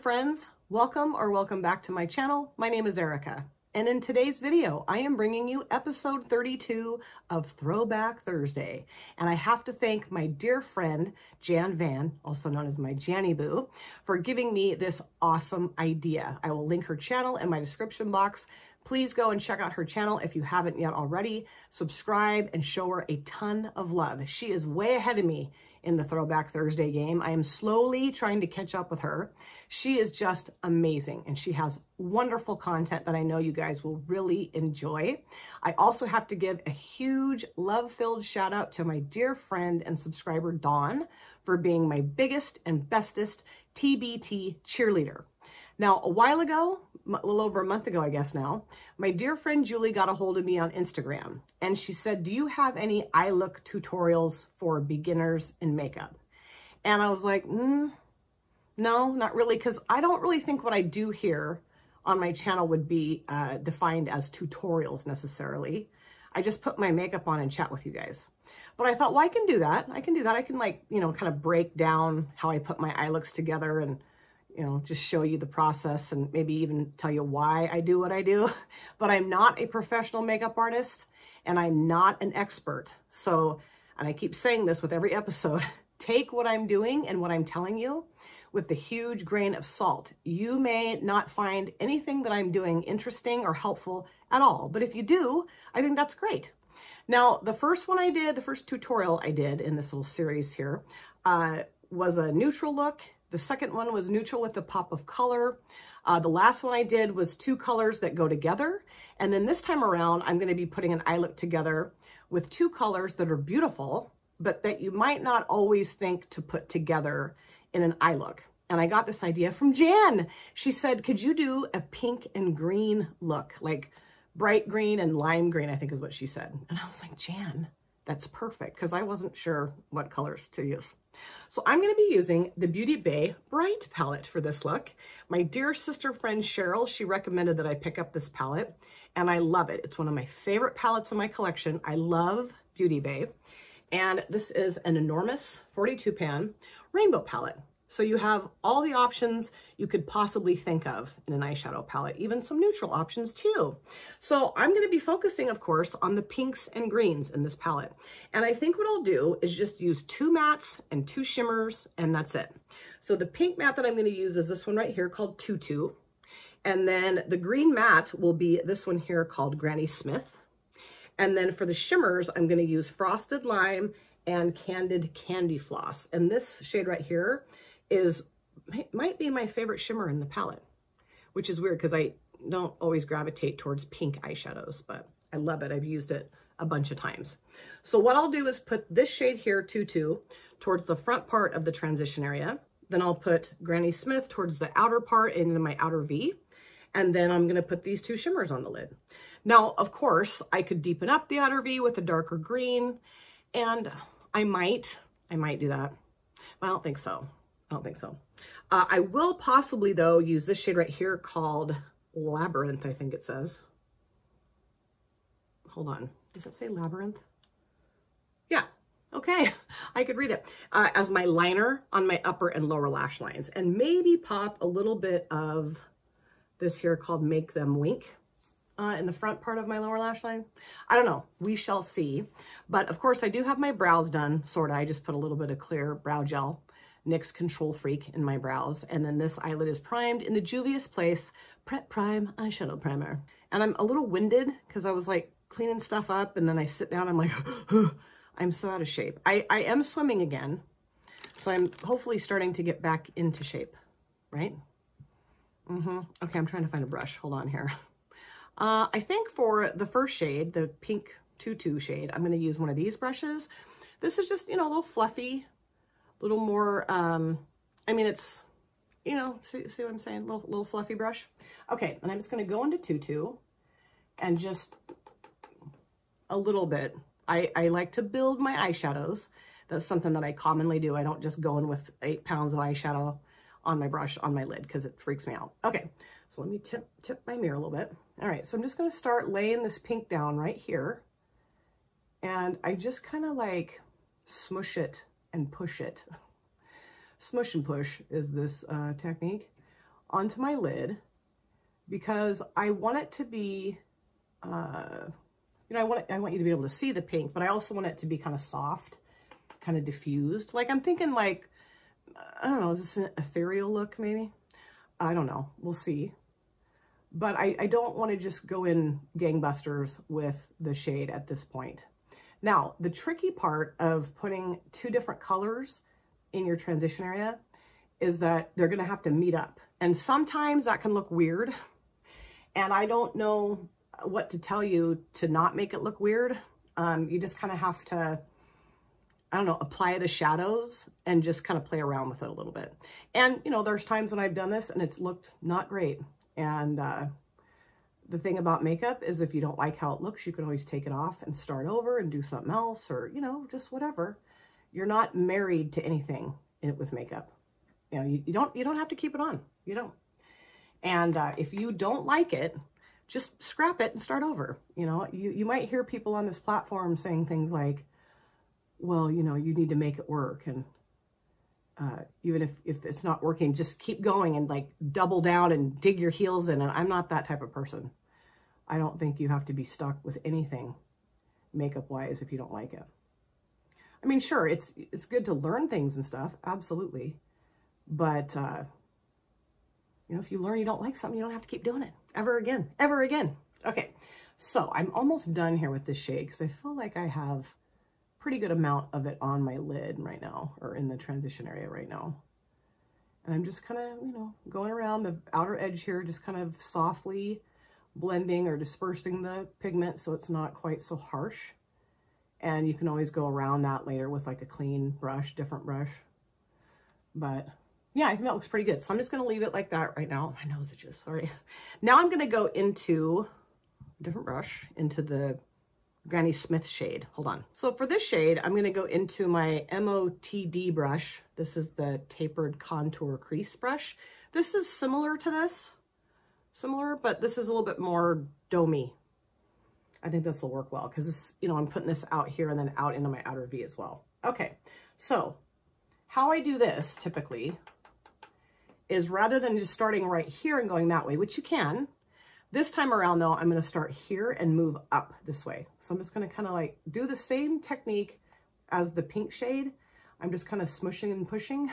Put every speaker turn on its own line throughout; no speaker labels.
friends, welcome back to my channel. My name is Erica, and in today's video I am bringing you episode 32 of Throwback Thursday, and I have to thank my dear friend Jan Van, also known as my Janny Boo, for giving me this awesome idea. I will link her channel in my description box. Please go and check out her channel if you haven't yet already. Subscribe and show her a ton of love. She is way ahead of me in the Throwback Thursday game. I am slowly trying to catch up with her. She is just amazing, and she has wonderful content that I know you guys will really enjoy. I also have to give a huge love-filled shout out to my dear friend and subscriber Dawn for being my biggest and bestest TBT cheerleader. Now, a while ago, a little over a month ago, I guess now, my dear friend Julie got a hold of me on Instagram, and she said, do you have any eye look tutorials for beginners in makeup? And I was like, no, not really, because I don't really think what I do here on my channel would be defined as tutorials necessarily. I just put my makeup on and chat with you guys. But I thought, well, I can do that. I can, like, you know, kind of break down how I put my eye looks together and, you know, just show you the process and maybe even tell you why I do what I do. But I'm not a professional makeup artist, and I'm not an expert. So, and I keep saying this with every episode, take what I'm doing and what I'm telling you with the huge grain of salt. You may not find anything that I'm doing interesting or helpful at all, but if you do, I think that's great. Now, the first one I did, the first tutorial I did in this little series here was a neutral look. The second one was neutral with a pop of color. The last one I did was two colors that go together. And then this time around, I'm going to be putting an eye look together with two colors that are beautiful, but that you might not always think to put together in an eye look. And I got this idea from Jan. She said, could you do a pink and green look, like bright green and lime green, I think is what she said. And I was like, Jan, that's perfect, because I wasn't sure what colors to use. So I'm going to be using the Beauty Bay Bright palette for this look. My dear sister friend Cheryl, she recommended that I pick up this palette, and I love it. It's one of my favorite palettes in my collection. I love Beauty Bay, and this is an enormous 42 pan rainbow palette. So you have all the options you could possibly think of in an eyeshadow palette, even some neutral options too. So I'm going to be focusing, of course, on the pinks and greens in this palette. And I think what I'll do is just use two mattes and two shimmers, and that's it. So the pink matte that I'm going to use is this one right here called Tutu. And then the green matte will be this one here called Granny Smith. And then for the shimmers, I'm going to use Frosted Lime and Candid Candy Floss. And this shade right here might be my favorite shimmer in the palette, which is weird because I don't always gravitate towards pink eyeshadows, but I love it. I've used it a bunch of times. So what I'll do is put this shade here, Tutu, towards the front part of the transition area. Then I'll put Granny Smith towards the outer part into my outer V. And then I'm going to put these two shimmers on the lid. Now, of course, I could deepen up the outer V with a darker green, and I might do that, but I don't think so. I will possibly, though, use this shade right here called Labyrinth, I think it says. Hold on. Does it say Labyrinth? Yeah. Okay. I could read it. As my liner on my upper and lower lash lines. And maybe pop a little bit of this here called Make Them Wink in the front part of my lower lash line. I don't know. We shall see. But, of course, I do have my brows done, sort of. I just put a little bit of clear brow gel, NYX Control Freak, in my brows. And then this eyelid is primed in the Juvia's Place Prep Prime Eyeshadow Primer. And I'm a little winded because I was like cleaning stuff up, and then I sit down, I'm like, I'm so out of shape. I am swimming again, so I'm hopefully starting to get back into shape, right? Okay, I'm trying to find a brush. Hold on here. I think for the first shade, the pink Tutu shade, I'm going to use one of these brushes. This is just, you know, a little fluffy, little more, I mean, it's, you know, see what I'm saying? Little fluffy brush. Okay, and I'm just going to go into Tutu and just a little bit. I like to build my eyeshadows. That's something that I commonly do. I don't just go in with 8 pounds of eyeshadow on my brush on my lid because it freaks me out. Okay, so let me tip my mirror a little bit. All right, so I'm just going to start laying this pink down right here. And I just kind of like smush it and push it. Smush and push is this technique onto my lid because I want it to be, you know, I want you to be able to see the pink, but I also want it to be kind of soft, kind of diffused. Like I'm thinking like, I don't know, is this an ethereal look maybe? I don't know, we'll see. But I don't want to just go in gangbusters with the shade at this point. Now, the tricky part of putting two different colors in your transition area is that they're going to have to meet up. And sometimes that can look weird. And I don't know what to tell you to not make it look weird. You just kind of have to, I don't know, apply the shadows and just kind of play around with it a little bit. And, you know, there's times when I've done this and it's looked not great. And the thing about makeup is if you don't like how it looks, you can always take it off and start over and do something else, or, you know, just whatever. You're not married to anything with makeup. You know, you don't have to keep it on. You don't. And if you don't like it, just scrap it and start over. You know, you might hear people on this platform saying things like, well, you know, you need to make it work. And even if it's not working, just keep going and like double down and dig your heels in. And I'm not that type of person. I don't think you have to be stuck with anything makeup wise if you don't like it. I mean, sure, it's good to learn things and stuff. Absolutely. But, you know, if you learn you don't like something, you don't have to keep doing it ever again, ever again. Okay. So I'm almost done here with this shade because I feel like I have pretty good amount of it on my lid right now, or in the transition area right now. And I'm just kind of, you know, going around the outer edge here, just kind of softly blending or dispersing the pigment so it's not quite so harsh. And you can always go around that later with like a clean brush, different brush. But yeah, I think that looks pretty good. So I'm just going to leave it like that right now. My nose itches, sorry. Now I'm going to go into a different brush, into the Granny Smith shade. Hold on. So for this shade, I'm going to go into my MOTD brush. This is the Tapered Contour Crease brush. This is similar to this, but this is a little bit more domey. I think this will work well because this, you know, I'm putting this out here and then out into my outer V as well. Okay, so how I do this typically is rather than just starting right here and going that way, which you can, this time around though, I'm going to start here and move up this way. So I'm just going to kind of like do the same technique as the pink shade. I'm just kind of smushing and pushing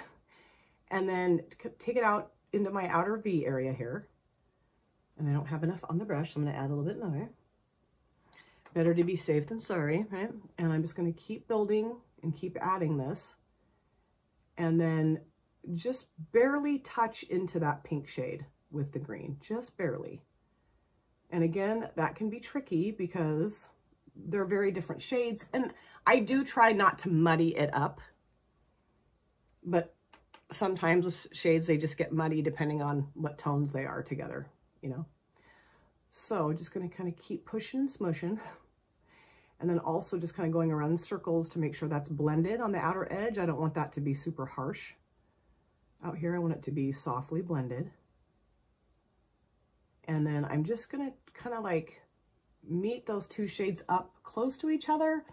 and then take it out into my outer V area here. And I don't have enough on the brush, so I'm going to add a little bit more. Better to be safe than sorry, right? And I'm just going to keep building and keep adding this. And then just barely touch into that pink shade with the green, just barely. And again, that can be tricky because they're very different shades. And I do try not to muddy it up. But sometimes with shades, they just get muddy depending on what tones they are together, you know. So just going to kind of keep pushing and smushing. And then also just kind of going around in circles to make sure that's blended on the outer edge. I don't want that to be super harsh. Out here, I want it to be softly blended. And then I'm just going to kind of like meet those two shades up close to each other,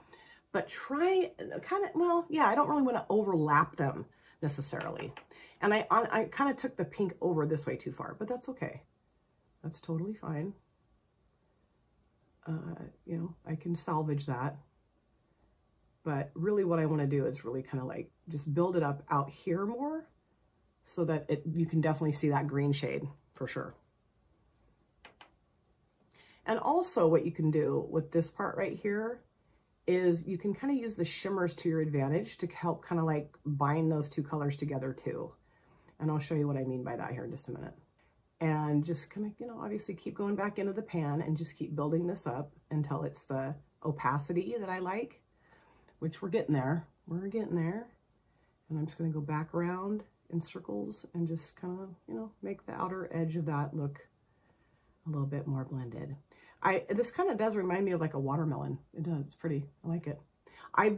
but try kind of, well, yeah, I don't really want to overlap them necessarily. And I kind of took the pink over this way too far, but that's okay. That's totally fine. You know, I can salvage that. But really what I want to do is really kind of like just build it up out here more so that you can definitely see that green shade for sure. And also what you can do with this part right here is you can kind of use the shimmers to your advantage to help kind of like bind those two colors together too. And I'll show you what I mean by that here in just a minute. And just kind of, you know, obviously keep going back into the pan and just keep building this up until it's the opacity that I like, which we're getting there. We're getting there. And I'm just going to go back around in circles and just kind of, you know, make the outer edge of that look a little bit more blended. This kind of does remind me of like a watermelon. It does. It's pretty. I like it. I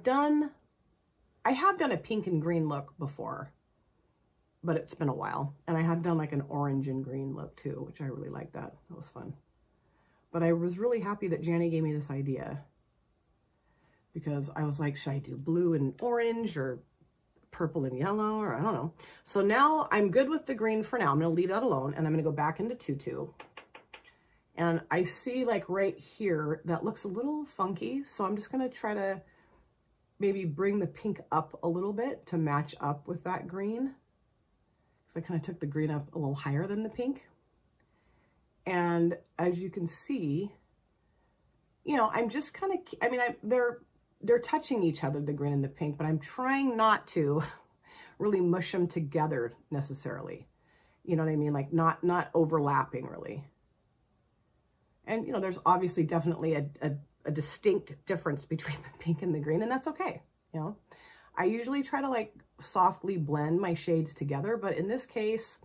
have done a pink and green look before, but it's been a while. And I have done like an orange and green look too, which I really like that. That was fun. But I was really happy that Janny gave me this idea because I was like, should I do blue and orange or purple and yellow, or I don't know. So now I'm good with the green for now. I'm going to leave that alone, and I'm going to go back into Tutu. And I see like right here, that looks a little funky. So I'm just going to try to maybe bring the pink up a little bit to match up with that green. So I kind of took the green up a little higher than the pink. And as you can see, you know, I'm just kind of, I mean, they're touching each other, the green and the pink, but I'm trying not to really mush them together necessarily. You know what I mean? Like not overlapping really. And, you know, there's obviously definitely a distinct difference between the pink and the green, and that's okay. You know, I usually try to like softly blend my shades together, but in this case,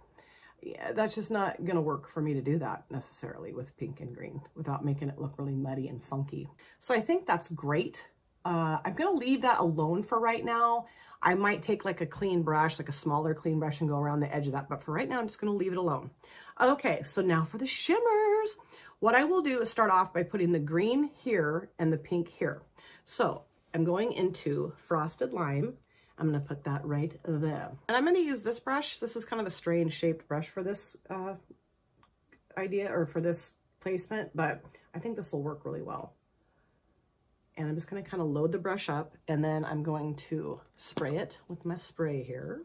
yeah, that's just not going to work for me to do that necessarily with pink and green without making it look really muddy and funky. So I think that's great. I'm going to leave that alone for right now. I might take like a clean brush, like a smaller clean brush, and go around the edge of that. But for right now, I'm just going to leave it alone. Okay, so now for the shimmers. What I will do is start off by putting the green here and the pink here. So I'm going into Frosted Lime. I'm going to put that right there. And I'm going to use this brush. This is kind of a strange shaped brush for this idea, or for this placement, but I think this will work really well. And I'm just going to kind of load the brush up, and then I'm going to spray it with my spray here.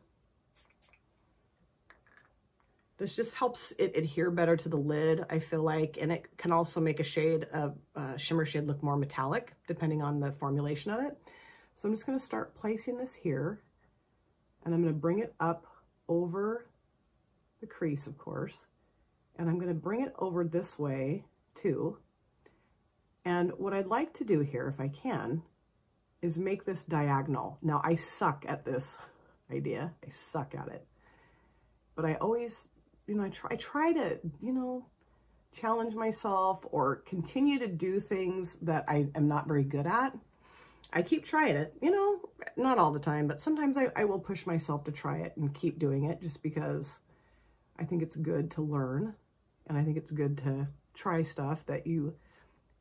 This just helps it adhere better to the lid, I feel like, and it can also make a shade of shimmer shade look more metallic, depending on the formulation of it. So I'm just going to start placing this here, and I'm going to bring it up over the crease, of course, and I'm going to bring it over this way too. And what I'd like to do here, if I can, is make this diagonal. Now, I suck at this idea. I suck at it. But I always, you know, I try to, you know, challenge myself or continue to do things that I am not very good at. I keep trying it, you know, not all the time, but sometimes I will push myself to try it and keep doing it just because I think it's good to learn. And I think it's good to try stuff that you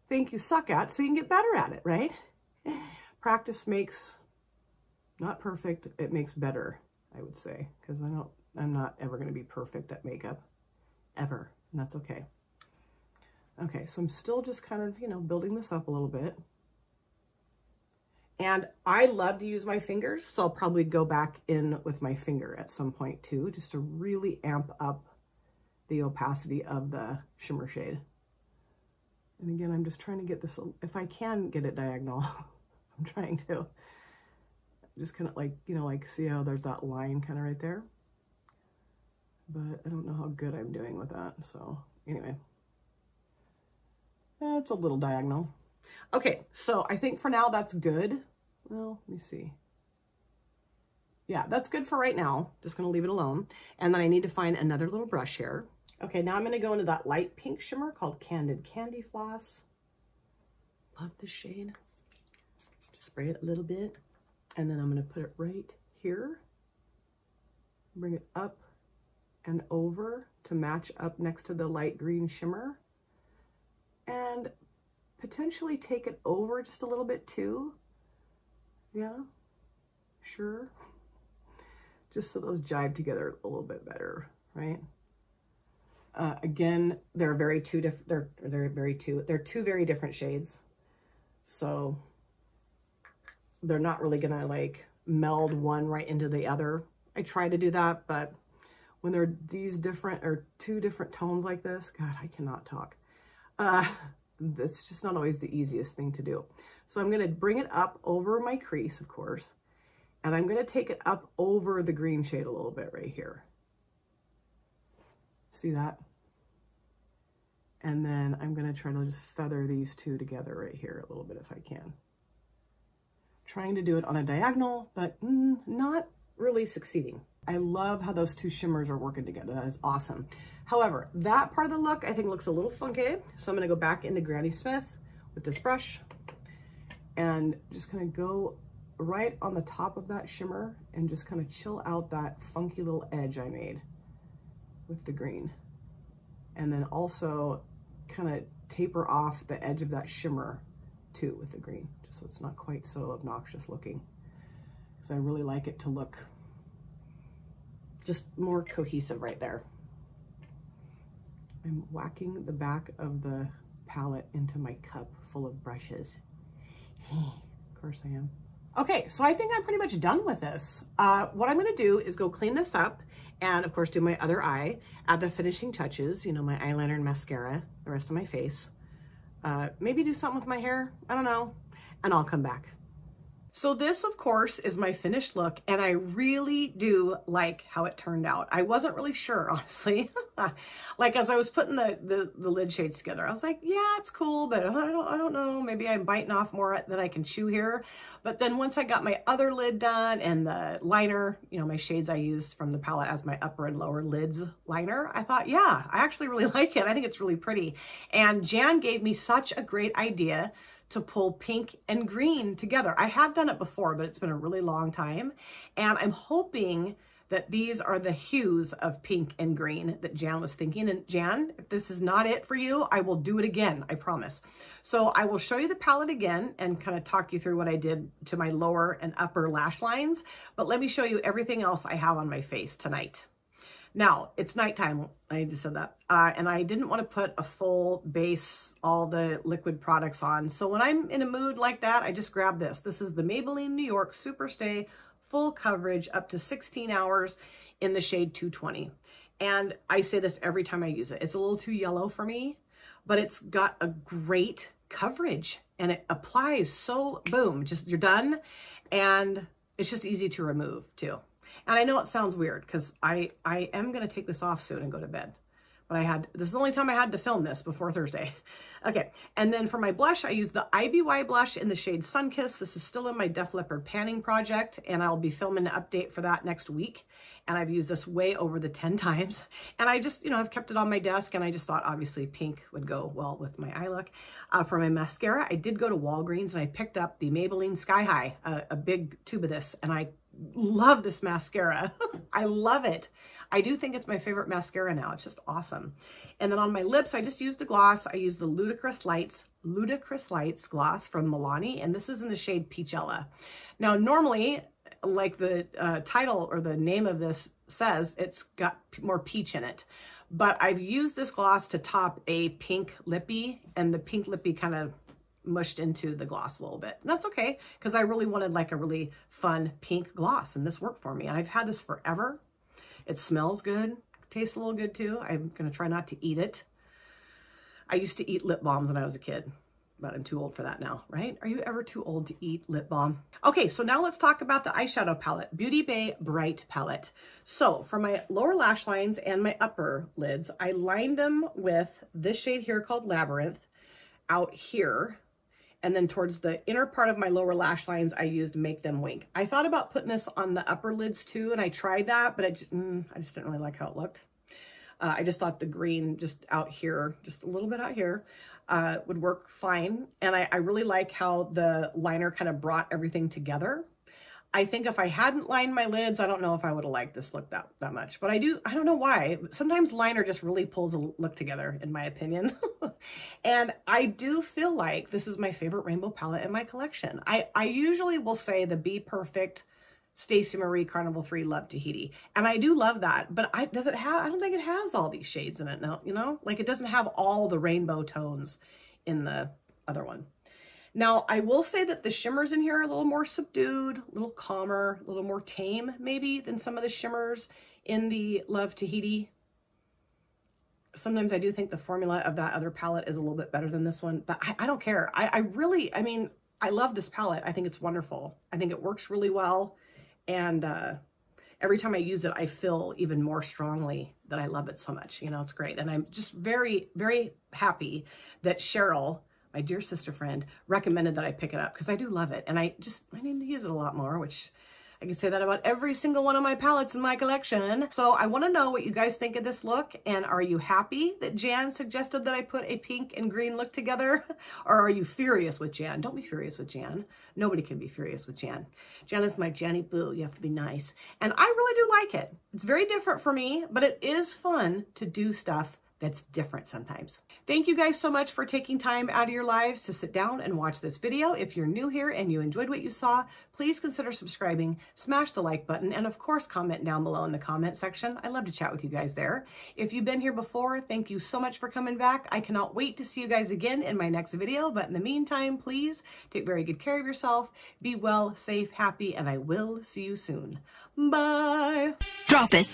think you suck at so you can get better at it, right? Practice makes, not perfect, it makes better, I would say, because I'm not ever going to be perfect at makeup, ever, and that's okay. Okay, so I'm still just kind of, you know, building this up a little bit. And I love to use my fingers, so I'll probably go back in with my finger at some point too, just to really amp up the opacity of the shimmer shade. And again, I'm just trying to get this, if I can get it diagonal, I'm trying to. Just kind of like, you know, like see how there's that line kind of right there? But I don't know how good I'm doing with that. So anyway, it's a little diagonal. Okay, so I think for now that's good. Well, let me see. Yeah, that's good for right now. Just gonna leave it alone. And then I need to find another little brush here. Okay, now I'm gonna go into that light pink shimmer called Candid Candy Floss. Love this shade. Just spray it a little bit. And then I'm gonna put it right here. Bring it up and over to match up next to the light green shimmer. And potentially take it over just a little bit too. Yeah, sure. Just so those jive together a little bit better, right? Again, they're two very different shades. So they're not really gonna like meld one right into the other. I try to do that, but when they're these different or two different tones like this, God, I cannot talk. It's just not always the easiest thing to do. So I'm going to bring it up over my crease, of course, and I'm going to take it up over the green shade a little bit right here. See that? And then I'm going to try to just feather these two together right here a little bit if I can. Trying to do it on a diagonal, but not really succeeding. I love how those two shimmers are working together. That is awesome. However, that part of the look I think looks a little funky. So I'm going to go back into Granny Smith with this brush and just kind of go right on the top of that shimmer and just kind of chill out that funky little edge I made with the green. And then also kind of taper off the edge of that shimmer too with the green, just so it's not quite so obnoxious looking. because I really like it to look just more cohesive right there. I'm whacking the back of the palette into my cup full of brushes. Of course I am. Okay, so I think I'm pretty much done with this. What I'm gonna do is go clean this up and of course do my other eye, add the finishing touches, you know, my eyeliner and mascara, the rest of my face. Maybe do something with my hair, I don't know, and I'll come back. So this, of course, is my finished look, and I really do like how it turned out. I wasn't really sure, honestly. Like, as I was putting the lid shades together, I was like, yeah, it's cool, but I don't know. Maybe I'm biting off more than I can chew here. But then once I got my other lid done and the liner, you know, my shades I used from the palette as my upper and lower lids liner, I thought, yeah, I actually really like it. I think it's really pretty. And Jan gave me such a great idea to pull pink and green together. I have done it before, but it's been a really long time. And I'm hoping that these are the hues of pink and green that Jan was thinking. And Jan, if this is not it for you, I will do it again, I promise. So I will show you the palette again and kind of talk you through what I did to my lower and upper lash lines. But let me show you everything else I have on my face tonight. Now, it's nighttime, I just said that, and I didn't want to put a full base, all the liquid products on. So when I'm in a mood like that, I just grab this. This is the Maybelline New York Super Stay Full Coverage up to 16 hours in the shade 220. And I say this every time I use it. It's a little too yellow for me, but it's got a great coverage and it applies so boom, just you're done. And it's just easy to remove too. And I know it sounds weird because I am going to take this off soon and go to bed. But this is the only time I had to film this before Thursday. Okay, and then for my blush, I used the IBY blush in the shade Sunkissed. This is still in my Def Leppard panning project, and I'll be filming an update for that next week. And I've used this way over the 10 times. And I just, you know, I've kept it on my desk, and I just thought obviously pink would go well with my eye look. For my mascara, I did go to Walgreens, and I picked up the Maybelline Sky High, a big tube of this, and I love this mascara. I love it. I do think it's my favorite mascara now. It's just awesome. And then on my lips, I just used a gloss. I used the Ludicrous Lights gloss from Nonny, and this is in the shade Peachella. Now, normally, like the title or the name of this says, it's got more peach in it. But I've used this gloss to top a pink lippy, and the pink lippy kind of mushed into the gloss a little bit. And that's okay, because I really wanted like a really fun pink gloss, and this worked for me. And I've had this forever. It smells good, tastes a little good too. I'm gonna try not to eat it. I used to eat lip balms when I was a kid, but I'm too old for that now, right? Are you ever too old to eat lip balm? Okay, so now let's talk about the eyeshadow palette, Beauty Bay Bright Palette. So for my lower lash lines and my upper lids, I lined them with this shade here called Labyrinth out here. And then towards the inner part of my lower lash lines, I used Make Them Wink. I thought about putting this on the upper lids too, and I tried that, but I just didn't really like how it looked. I just thought the green just out here, just a little bit out here, would work fine. And I really like how the liner kind of brought everything together. I think if I hadn't lined my lids, I don't know if I would have liked this look that much, but I don't know why. Sometimes liner just really pulls a look together, in my opinion. And I do feel like this is my favorite rainbow palette in my collection. I usually will say the Be Perfect Stacey Marie Carnival 3 Love Tahiti. And I do love that, but I don't think it has all these shades in it now, you know? Like it doesn't have all the rainbow tones in the other one. Now, I will say that the shimmers in here are a little more subdued, a little calmer, a little more tame maybe than some of the shimmers in the Love Tahiti. Sometimes I do think the formula of that other palette is a little bit better than this one, but I don't care. I mean, I love this palette. I think it's wonderful. I think it works really well. And every time I use it, I feel even more strongly that I love it so much. You know, it's great. And I'm just very, very happy that Cheryl, my dear sister friend, recommended that I pick it up because I do love it. And I need to use it a lot more, which I can say that about every single one of my palettes in my collection. So I want to know what you guys think of this look. And are you happy that Jan suggested that I put a pink and green look together? Or are you furious with Jan? Don't be furious with Jan. Nobody can be furious with Jan. Jan is my Janny boo. You have to be nice. And I really do like it. It's very different for me, but it is fun to do stuff that's different sometimes. Thank you guys so much for taking time out of your lives to sit down and watch this video. If you're new here and you enjoyed what you saw, please consider subscribing, smash the like button, and of course, comment down below in the comment section. I love to chat with you guys there. If you've been here before, thank you so much for coming back. I cannot wait to see you guys again in my next video, but in the meantime, please take very good care of yourself, be well, safe, happy, and I will see you soon. Bye.
Drop it.